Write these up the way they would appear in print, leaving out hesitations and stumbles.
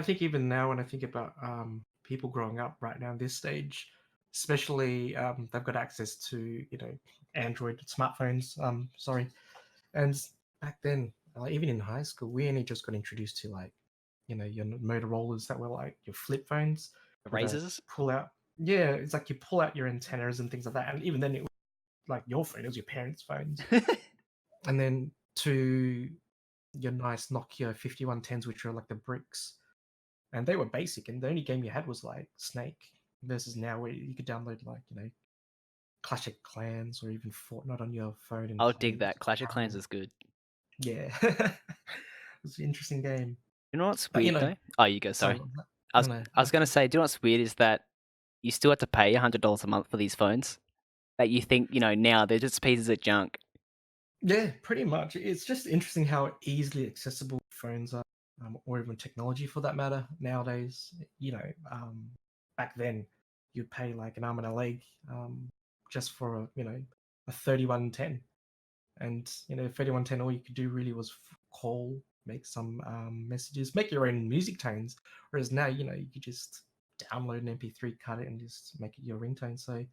think even now when I think about people growing up right now in this stage, especially they've got access to Android smartphones. Sorry, and back then, even in high school, we only just got introduced to like your Motorola's that were like your flip phones with a Razors. pull out. Yeah, it's like you pull out your antennas and things like that, and even then it was like your phone, it was your parents' phones, and then to your nice Nokia 5110s, which are like the bricks, and they were basic, and the only game you had was like Snake. Versus now, where you could download like Clash of Clans or even Fortnite on your phone and I'll dig play. that. Clash of Clans is good. Yeah, it's an interesting game. You know what's But weird though? Oh, you go. sorry, Sorry. what was that? I No, was no, I was after gonna you. say, do you know what's weird is that you still have to pay $100 a month for these phones. That you think now they're just pieces of junk. Yeah, pretty much. It's just interesting how easily accessible phones are, or even technology for that matter nowadays. Back then you'd pay like an arm and a leg just for a 3110, and 3110 all you could do really was call, make some messages, make your own music tones. Whereas now you could just download an MP3, cut it, and just make it your ringtone. So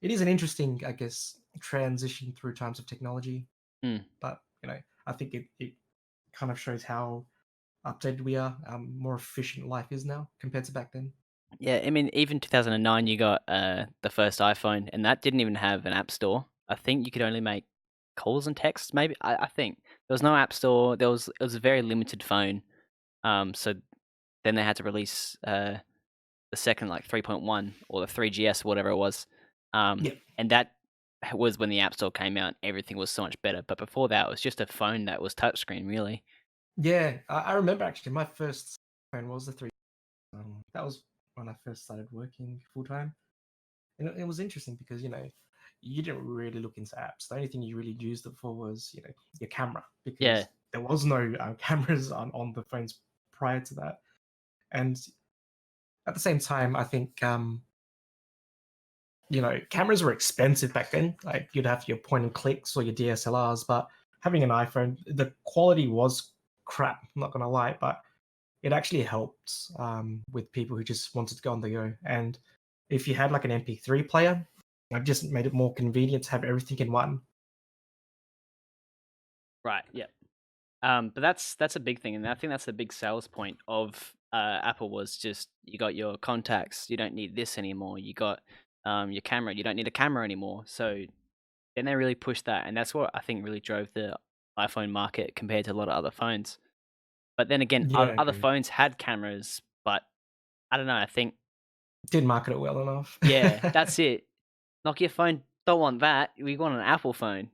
it is an interesting, I guess, transition through times of technology. Mm. But I think it kind of shows how updated we are, more efficient life is now compared to back then. Yeah, I mean, even 2009, you got the first iPhone, and that didn't even have an app store. I think you could only make calls and texts. Maybe I think there was no app store. It was a very limited phone. So then they had to release the second like 3.1 or the 3GS or whatever it was. Yeah, And that was when the App Store came out. Everything was so much better. But before that, it was just a phone that was touchscreen, really. yeah. I remember actually my first phone was the three. That was when I first started working full time, and it was interesting because you didn't really look into apps. The only thing you really used it for was your camera, Yeah, because there was no cameras on the phones prior to that. And at the same time, I think cameras were expensive back then. Like you'd have your point and clicks or your DSLRs, but having an iPhone, the quality was crap. I'm not gonna lie, but it actually helped with people who just wanted to go on the go. And if you had like an MP3 player, it just made it more convenient to have everything in one. right. Yeah. But that's a big thing, and I think that's a big sales point of Apple was just you got your contacts, you don't need this anymore. You got your camera, you don't need a camera anymore. So then they really pushed that, and that's what I think really drove the iPhone market compared to a lot of other phones. But then again, Yeah, I other agree. phones had cameras, but I don't know. I think Didn't market it well enough. yeah, that's it. Nokia phone don't want that. We want an Apple phone.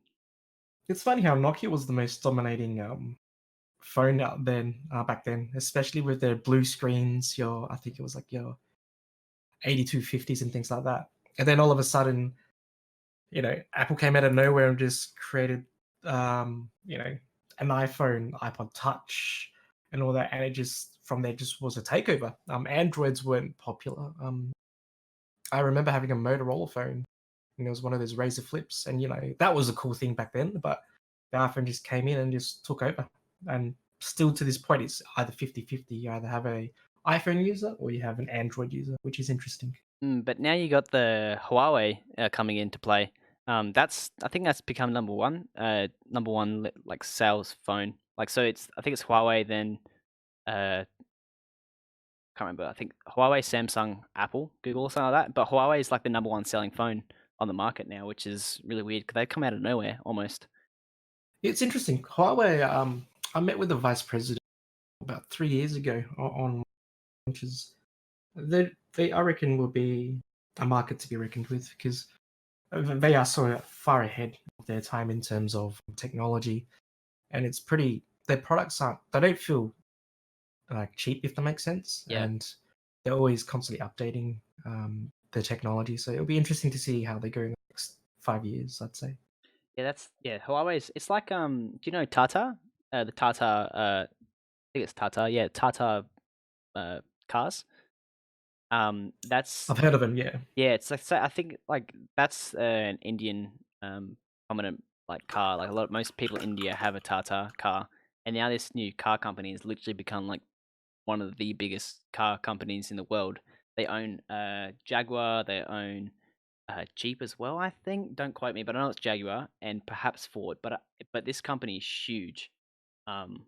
It's funny how Nokia was the most dominating phone out then back then, especially with their blue screens. I think it was like your 8250s and things like that. And then all of a sudden, Apple came out of nowhere and just created, an iPhone, iPod Touch, and all that, and it just from there just was a takeover. Androids weren't popular. I remember having a Motorola phone, and it was one of those Razor flips, and that was a cool thing back then. But the iPhone just came in and just took over, and still to this point, it's either 50-50. You either have a iPhone user or you have an Android user, which is interesting. But now you got the Huawei coming into play. That's I think that's become number one like sales phone. Like so, it's I think it's Huawei, then can't remember. I think Huawei, Samsung, Apple, Google, or something like that. But Huawei is like the number one selling phone on the market now, which is really weird because they come out of nowhere almost. It's interesting. Huawei. I met with the vice president about 3 years ago on which is they I reckon will be a market to be reckoned with, because they are so far ahead of their time in terms of technology, and it's pretty. Their products aren't. They don't feel like cheap, if that makes sense, Yeah, and they're always constantly updating the technology. So it'll be interesting to see how they go in the next 5 years, I'd say. yeah, that's yeah. Huawei's it's like do you know Tata? The Tata I think it's Tata. Yeah, Tata cars. That's I've heard of them, yeah. yeah. It's like so I think like that's an Indian prominent like car. Like most people in India have a Tata car, and now this new car company has literally become like one of the biggest car companies in the world. They own Jaguar, they own Jeep as well, I think. Don't quote me, but I know it's Jaguar and perhaps Ford. But this company is huge. Um,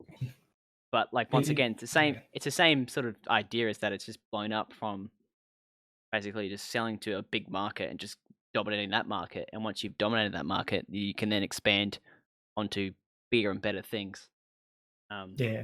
but like once again, it's the same. Yeah, It's the same sort of idea as that. It's just blown up from basically just selling to a big market and just dominating that market. And once you've dominated that market, you can then expand onto bigger and better things. Um, yeah.